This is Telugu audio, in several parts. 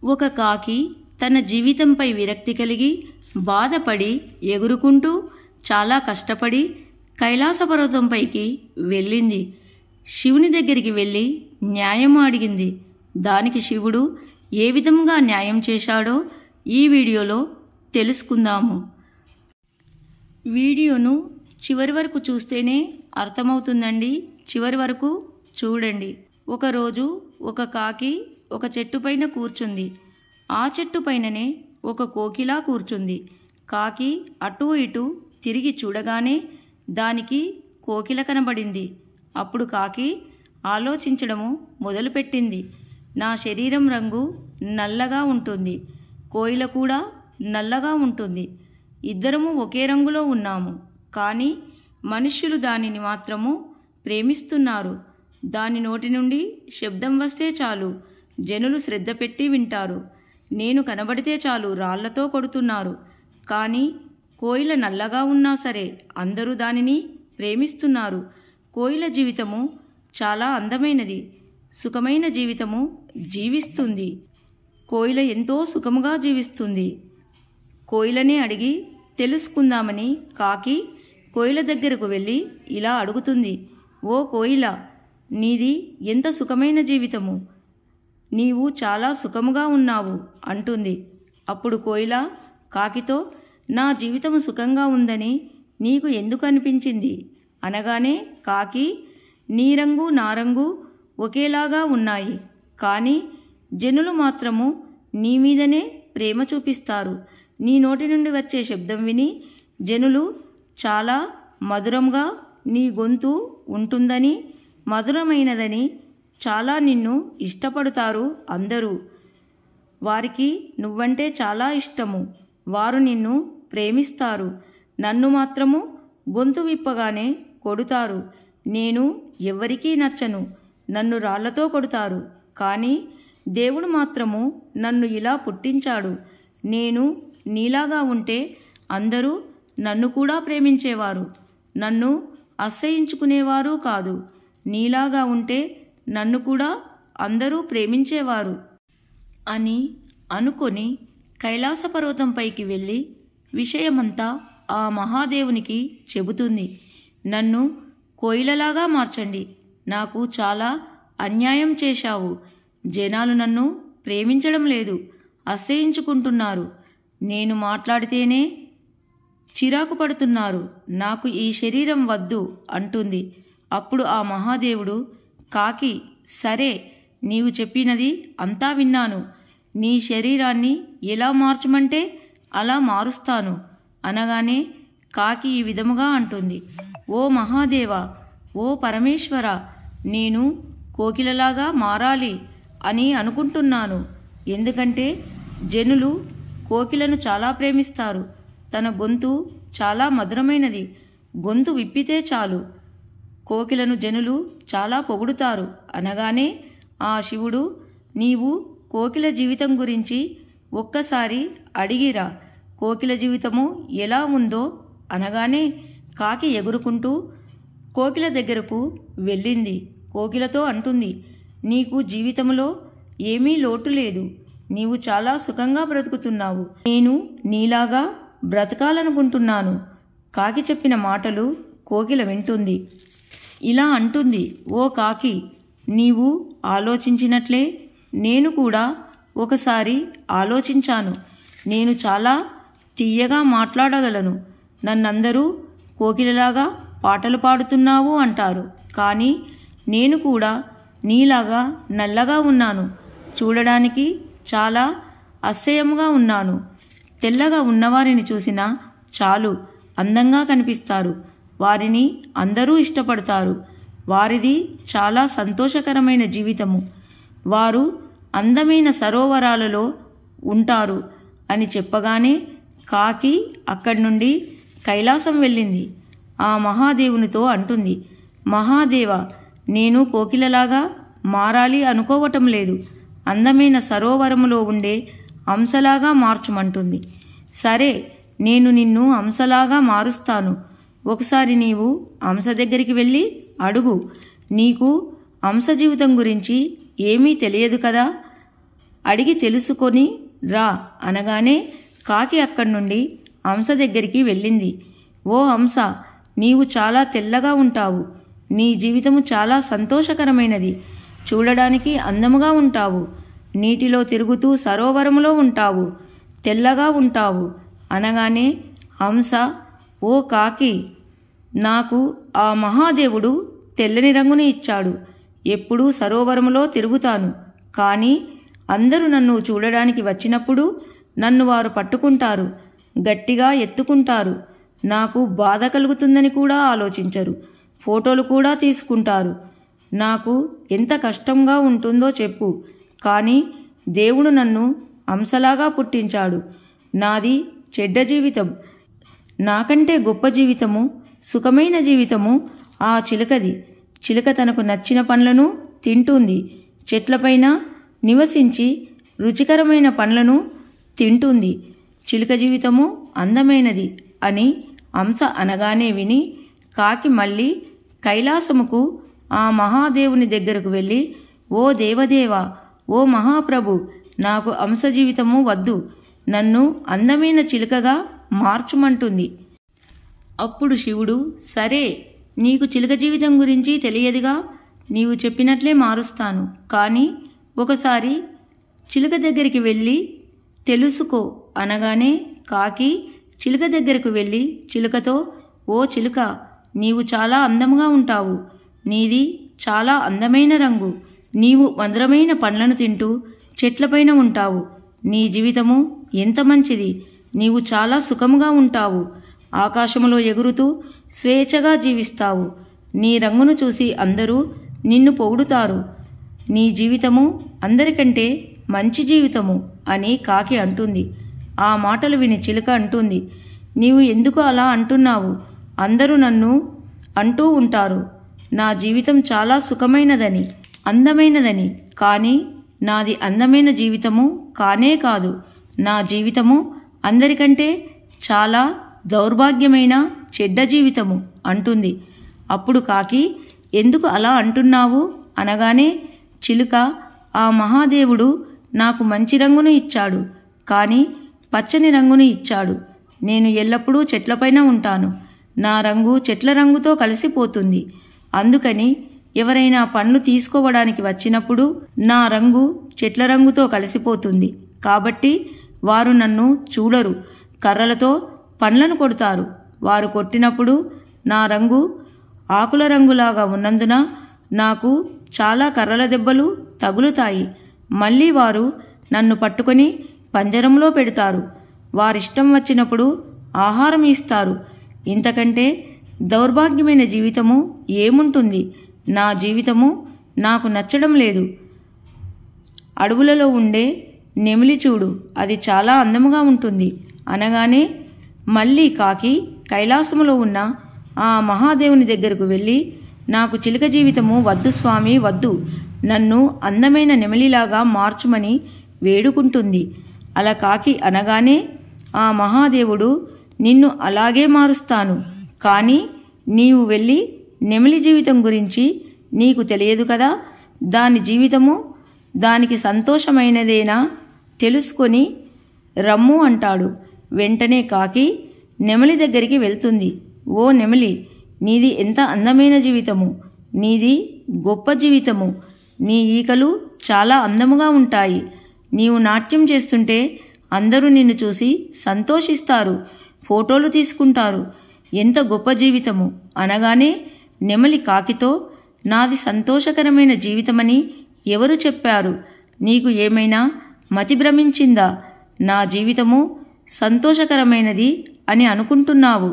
ఒక కాకి తన జీవితంపై విరక్తి కలిగి బాధపడి ఎగురుకుంటూ చాలా కష్టపడి కైలాసపర్వతంపైకి వెళ్ళింది. శివుని దగ్గరికి వెళ్ళి న్యాయం అడిగింది. దానికి శివుడు ఏ విధంగా న్యాయం చేశాడో ఈ వీడియోలో తెలుసుకుందాము. వీడియోను చివరి వరకు చూస్తేనే అర్థమవుతుందండి. చివరి వరకు చూడండి. ఒకరోజు ఒక కాకి ఒక చెట్టు పైన కూర్చుంది. ఆ చెట్టు పైననే ఒక కోకిల కూర్చుంది. కాకి అటూ ఇటూ తిరిగి చూడగానే దానికి కోకిల కనబడింది. అప్పుడు కాకి ఆలోచించడము మొదలుపెట్టింది. నా శరీరం రంగు నల్లగా ఉంటుంది, కోయిల కూడా నల్లగా ఉంటుంది. ఇద్దరము ఒకే రంగులో ఉన్నాము, కానీ మనుష్యులు దానిని మాత్రము ప్రేమిస్తున్నారు. దాని నోటి నుండి శబ్దం వస్తే చాలు జనులు శ్రద్ధ పెట్టి వింటారు. నేను కనబడితే చాలు రాళ్లతో కొడుతున్నారు. కానీ కోయిల నల్లగా ఉన్నా సరే అందరూ దానిని ప్రేమిస్తున్నారు. కోయిల జీవితము చాలా అందమైనది, సుఖమైన జీవితము జీవిస్తుంది. కోయిల ఎంతో సుఖముగా జీవిస్తుంది. కోయిలనే అడిగి తెలుసుకుందామని కాకి కోయిల దగ్గరకు వెళ్ళి ఇలా అడుగుతుంది. ఓ కోయిల, నీది ఎంత సుఖమైన జీవితము, నీవు చాలా సుఖముగా ఉన్నావు అంటుంది. అప్పుడు కోయిల కాకితో, నా జీవితము సుఖంగా ఉందని నీకు ఎందుకు అనిపించింది అనగానే కాకి, నీ రంగు నా రంగు ఒకేలాగా ఉన్నాయి, కానీ జనులు మాత్రము నీ మీదనే ప్రేమ చూపిస్తారు. నీ నోటి నుండి వచ్చే శబ్దం విని జనులు చాలా మధురంగా నీ గొంతు ఉంటుందని, మధురమైనదని చాలా నిన్ను ఇష్టపడతారు అందరూ. వారికి నువ్వంటే చాలా ఇష్టము, వారు నిన్ను ప్రేమిస్తారు. నన్ను మాత్రము గొంతు విప్పగానే కొడుతారు. నేను ఎవ్వరికీ నచ్చను, నన్ను రాళ్లతో కొడతారు. కానీ దేవుడు మాత్రము నన్ను ఇలా పుట్టించాడు. నేను నీలాగా ఉంటే అందరూ నన్ను కూడా ప్రేమించేవారు, నన్ను అసహ్యించుకునేవారు కాదు. నీలాగా ఉంటే నన్ను కూడా అందరూ ప్రేమించేవారు అని అనుకొని కైలాసపర్వతంపైకి వెళ్ళి విషయమంతా ఆ మహాదేవునికి చెబుతుంది. నన్ను కోయిలలాగా మార్చండి, నాకు చాలా అన్యాయం చేశావు. జనాలు నన్ను ప్రేమించడం లేదు, అసహ్యించుకుంటున్నారు. నేను మాట్లాడితేనే చిరాకు పడుతున్నారు. నాకు ఈ శరీరం వద్దు అంటుంది. అప్పుడు ఆ మహాదేవుడు, కాకి, సరే నీవు చెప్పినది అంతా విన్నాను. నీ శరీరాన్ని ఎలా మార్చమంటే అలా మారుస్తాను అనగానే కాకి ఈ విధముగా అంటుంది. ఓ మహాదేవ, ఓ పరమేశ్వర, నేను కోకిలలాగా మారాలి అని అనుకుంటున్నాను. ఎందుకంటే జనులు కోకిలను చాలా ప్రేమిస్తారు. తన గొంతు చాలా మధురమైనది, గొంతు విప్పితే చాలు కోకిలను జనులు చాలా పొగుడుతారు అనగానే ఆ శివుడు, నీవు కోకిల జీవితం గురించి ఒక్కసారి అడిగిరా, కోకిల జీవితము ఎలా ఉందో అనగానే కాకి ఎగురుకుంటూ కోకిల దగ్గరకు వెళ్ళింది. కోకిలతో అంటుంది, నీకు జీవితంలో ఏమీ లోటు లేదు, నీవు చాలా సుఖంగా బ్రతుకుతున్నావు. నేను నీలాగా బ్రతకాలనుకుంటున్నాను. కాకి చెప్పిన మాటలు కోకిల వింటుంది. ఇలా అంటుంది, ఓ కాకి, నీవు ఆలోచించినట్లే నేను కూడా ఒకసారి ఆలోచించాను. నేను చాలా తీయగా మాట్లాడగలను. నన్నందరూ కోకిలలాగా పాటలు పాడుతున్నావు అంటారు. కానీ నేను కూడా నీలాగా నల్లగా ఉన్నాను, చూడడానికి చాలా అసహ్యంగా ఉన్నాను. తెల్లగా ఉన్నవారిని చూసినా చాలు అందంగా కనిపిస్తారు, వారిని అందరూ ఇష్టపడతారు. వారిది చాలా సంతోషకరమైన జీవితము, వారు అందమైన సరోవరాలలో ఉంటారు అని చెప్పగానే కాకి అక్కడి నుండి కైలాసం వెళ్ళింది. ఆ మహాదేవునితో అంటుంది, మహాదేవ, నేను కోకిలలాగా మారాలి అనుకోవటం లేదు, అందమైన సరోవరములో ఉండే అంశలాగా మార్చమంటుంది. సరే, నేను నిన్ను అంశలాగా మారుస్తాను. ఒకసారి నీవు అంశ దగ్గరికి వెళ్ళి అడుగు, నీకు అంశ జీవితం గురించి ఏమీ తెలియదు కదా అడిగి తెలుసుకొని రా అనగానే కాకి అక్కడి నుండి హంస దగ్గరికి వెళ్ళింది. ఓ హంస, నీవు చాలా తెల్లగా ఉంటావు. నీ జీవితము చాలా సంతోషకరమైనది. చూడడానికి అందముగా ఉంటావు. నీటిలో తిరుగుతూ సరోవరములో ఉంటావు. తెల్లగా ఉంటావు అనగానే హంస, ఓ కాకి, నాకు ఆ మహాదేవుడు తెల్లని రంగుని ఇచ్చాడు. ఎప్పుడూ సరోవరములో తిరుగుతాను. కానీ అందరూ నన్ను చూడడానికి వచ్చినప్పుడు నన్ను వారు పట్టుకుంటారు, గట్టిగా ఎత్తుకుంటారు. నాకు బాధ కలుగుతుందని కూడా ఆలోచించరు. ఫోటోలు కూడా తీసుకుంటారు. నాకు ఎంత కష్టంగా ఉంటుందో చెప్పు. కానీ దేవుడు నన్ను హంసలాగా పుట్టించాడు. నాది చెడ్డ జీవితం. నాకంటే గొప్ప జీవితము, సుఖమైన జీవితము ఆ చిలుకది. చిలుక తనకు నచ్చిన పండ్లను తింటుంది. చెట్లపైన నివసించి రుచికరమైన పండ్లను తింటుంది. చిలుక జీవితము అందమైనది అని హంస అనగానే విని కాకి మళ్ళీ కైలాసముకు ఆ మహాదేవుని దగ్గరకు వెళ్ళి, ఓ దేవదేవా, ఓ మహాప్రభు, నాకు హంస జీవితము వద్దు, నన్ను అందమైన చిలుకగా మార్చుమంటుంది. అప్పుడు శివుడు, సరే, నీకు చిలుక జీవితం గురించి తెలియదుగా, నీవు చెప్పినట్లే మారుస్తాను. కానీ ఒకసారి చిలుక దగ్గరికి వెళ్ళి తెలుసుకో అనగానే కాకి చిలుక దగ్గరకు వెళ్ళి చిలుకతో, ఓ చిలుక, నీవు చాలా అందముగా ఉంటావు. నీది చాలా అందమైన రంగు. నీవు మధురమైన పండ్లను తింటూ చెట్లపైన ఉంటావు. నీ జీవితము ఎంత మంచిది. నీవు చాలా సుఖముగా ఉంటావు. ఆకాశములో ఎగురుతూ స్వేచ్ఛగా జీవిస్తావు. నీ రంగును చూసి అందరూ నిన్ను పొగుడుతారు. నీ జీవితము అందరికంటే మంచి జీవితము అని కాకి అంటుంది. ఆ మాటలు విని చిలుక అంటుంది, నీవు ఎందుకు అలా అంటున్నావు? అందరూ నన్ను అంటూ ఉంటారు నా జీవితం చాలా సుఖమైనదని, అందమైనదని. కానీ నాది అందమైన జీవితము కానే కాదు. నా జీవితము అందరికంటే చాలా దౌర్భాగ్యమైన చెడ్డ జీవితము అంటుంది. అప్పుడు కాకి, ఎందుకు అలా అంటున్నావు అనగానే చిలుక, ఆ మహాదేవుడు నాకు మంచి రంగును ఇచ్చాడు, కానీ పచ్చని రంగును ఇచ్చాడు. నేను ఎల్లప్పుడూ చెట్లపైన ఉంటాను. నా రంగు చెట్ల రంగుతో కలిసిపోతుంది. అందుకని ఎవరైనా పండ్లు తీసుకోవడానికి వచ్చినప్పుడు నా రంగు చెట్ల రంగుతో కలిసిపోతుంది. కాబట్టి వారు నన్ను చూడరు. కర్రలతో పండ్లను కొడతారు. వారు కొట్టినప్పుడు నా రంగు ఆకుల రంగులాగా ఉన్నందున నాకు చాలా కర్రల దెబ్బలు తగులుతాయి. మళ్ళీ వారు నన్ను పట్టుకొని పంజరంలో పెడతారు. వారిష్టం వచ్చినప్పుడు ఆహారం ఇస్తారు. ఇంతకంటే దౌర్భాగ్యమైన జీవితము ఏముంటుంది? నా జీవితము నాకు నచ్చడం లేదు. అడవులలో ఉండే నెమిలి చూడు, అది చాలా అందముగా ఉంటుంది అనగానే మళ్ళీ కాకి కైలాసములో ఉన్న ఆ మహాదేవుని దగ్గరకు వెళ్ళి, నాకు చిలుక జీవితము వద్దు స్వామి, వద్దు, నన్ను అందమైన నెమలిలాగా మార్చుమని వేడుకుంటుంది. అలా కాకి అనగానే ఆ మహాదేవుడు, నిన్ను అలాగే మారుస్తాను. కానీ నీవు వెళ్ళి నెమలి జీవితం గురించి నీకు తెలియదు కదా, దాని జీవితము దానికి సంతోషమైనదేనా తెలుసుకొని రమ్ము అంటాడు. వెంటనే కాకి నెమలి దగ్గరికి వెళ్తుంది. ఓ నెమలి, నీది ఎంత అందమైన జీవితము, నీది గొప్ప జీవితము. నీ ఈకలు చాలా అందముగా ఉంటాయి. నీవు నాట్యం చేస్తుంటే అందరూ నిన్ను చూసి సంతోషిస్తారు, ఫోటోలు తీసుకుంటారు. ఎంత గొప్ప జీవితము అనగానే నెమలి కాకితో, నాది సంతోషకరమైన జీవితమని ఎవరు చెప్పారు? నీకు ఏమైనా మతి భ్రమించిందా? నా జీవితము సంతోషకరమైనది అని అనుకుంటున్నావు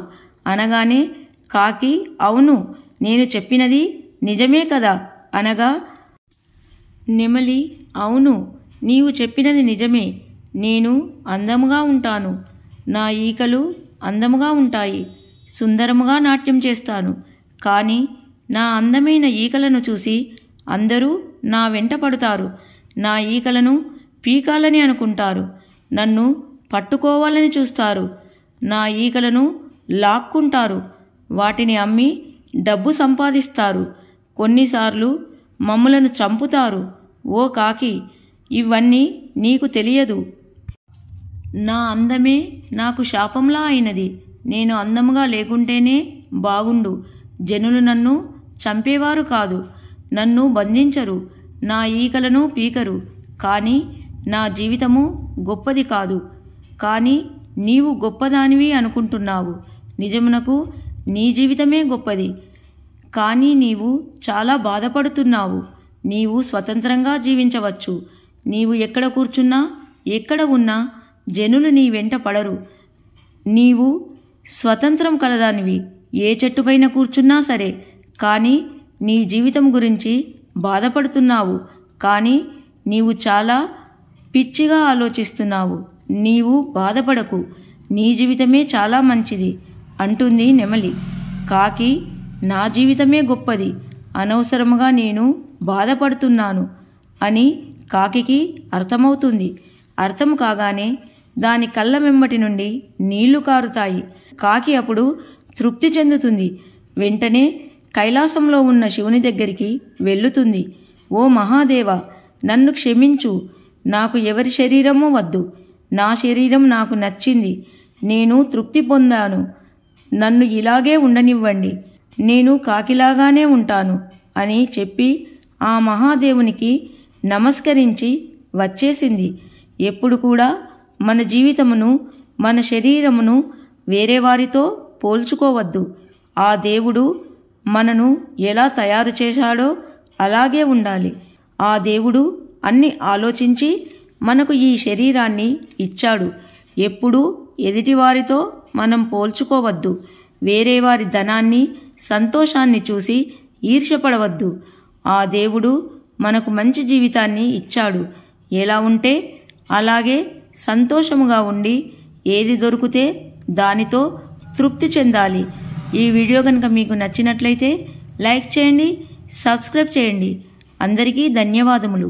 అనగానే కాకి, అవును, నేను చెప్పినది నిజమే కదా అనగా నెమలి, అవును, నీవు చెప్పినది నిజమే. నేను అందముగా ఉంటాను. నా ఈకలు అందముగా ఉంటాయి. సుందరముగా నాట్యం చేస్తాను. కానీ నా అందమైన ఈకలను చూసి అందరూ నా వెంట పడతారు. నా ఈకలను పీకాలని అనుకుంటారు. నన్ను పట్టుకోవాలని చూస్తారు. నా ఈకలను లాక్కుంటారు. వాటిని అమ్మి డబ్బు సంపాదిస్తారు. కొన్నిసార్లు మమ్ములను చంపుతారు. ఓ కాకి, ఇవన్నీ నీకు తెలియదు. నా అందమే నాకు శాపంలా అయినది. నేను అందముగా లేకుంటేనే బాగుండు. జనులు నన్ను చంపేవారు కాదు, నన్ను బంధించరు, నా ఈకలను పీకరు. కానీ నా జీవితము గొప్పది కాదు. కానీ నీవు గొప్పదానివి అనుకుంటున్నావు. నిజమునకు నీ జీవితమే గొప్పది. కానీ నీవు చాలా బాధపడుతున్నావు. నీవు స్వతంత్రంగా జీవించవచ్చు. నీవు ఎక్కడ కూర్చున్నా, ఎక్కడ ఉన్నా జనులు నీ వెంట పడరు. నీవు స్వతంత్రం కలదానివి. ఏ చెట్టుపైన కూర్చున్నా సరే. కానీ నీ జీవితం గురించి బాధపడుతున్నావు. కానీ నీవు చాలా పిచ్చిగా ఆలోచిస్తున్నావు. నీవు బాధపడకు, నీ జీవితమే చాలా మంచిది అంటుంది నెమలి. కాకి, నా జీవితమే గొప్పది, అనవసరముగా నేను బాధపడుతున్నాను అని కాకికి అర్థమవుతుంది. అర్థం కాగానే దాని కళ్ళ వెంబటి నుండి నీళ్లు కారుతాయి. కాకి అప్పుడు తృప్తి చెందుతుంది. వెంటనే కైలాసంలో ఉన్న శివుని దగ్గరికి వెళ్ళుతుంది. ఓ మహాదేవ, నన్ను క్షమించు. నాకు ఎవరి శరీరమూ వద్దు. నా శరీరం నాకు నచ్చింది. నేను తృప్తి పొందాను. నన్ను ఇలాగే ఉండనివ్వండి. నేను కాకిలాగానే ఉంటాను అని చెప్పి ఆ మహాదేవునికి నమస్కరించి వచ్చేసింది. ఎప్పుడు కూడా మన జీవితమును, మన శరీరమును వేరే వారితో పోల్చుకోవద్దు. ఆ దేవుడు మనను ఎలా తయారు చేశాడో అలాగే ఉండాలి. ఆ దేవుడు అన్ని ఆలోచించి మనకు ఈ శరీరాన్ని ఇచ్చాడు. ఎప్పుడూ ఎదుటివారితో మనం పోల్చుకోవద్దు. వేరే వారి ధనాన్ని, సంతోషాన్ని చూసి ఈర్ష్యపడవద్దు. ఆ దేవుడు మనకు మంచి జీవితాన్ని ఇచ్చాడు. ఎలా ఉంటే అలాగే సంతోషముగా ఉండి ఏది దొరికితే దానితో తృప్తి చెందాలి. ఈ వీడియో కనుక మీకు నచ్చినట్లయితే లైక్ చేయండి, సబ్స్క్రైబ్ చేయండి. అందరికీ ధన్యవాదములు.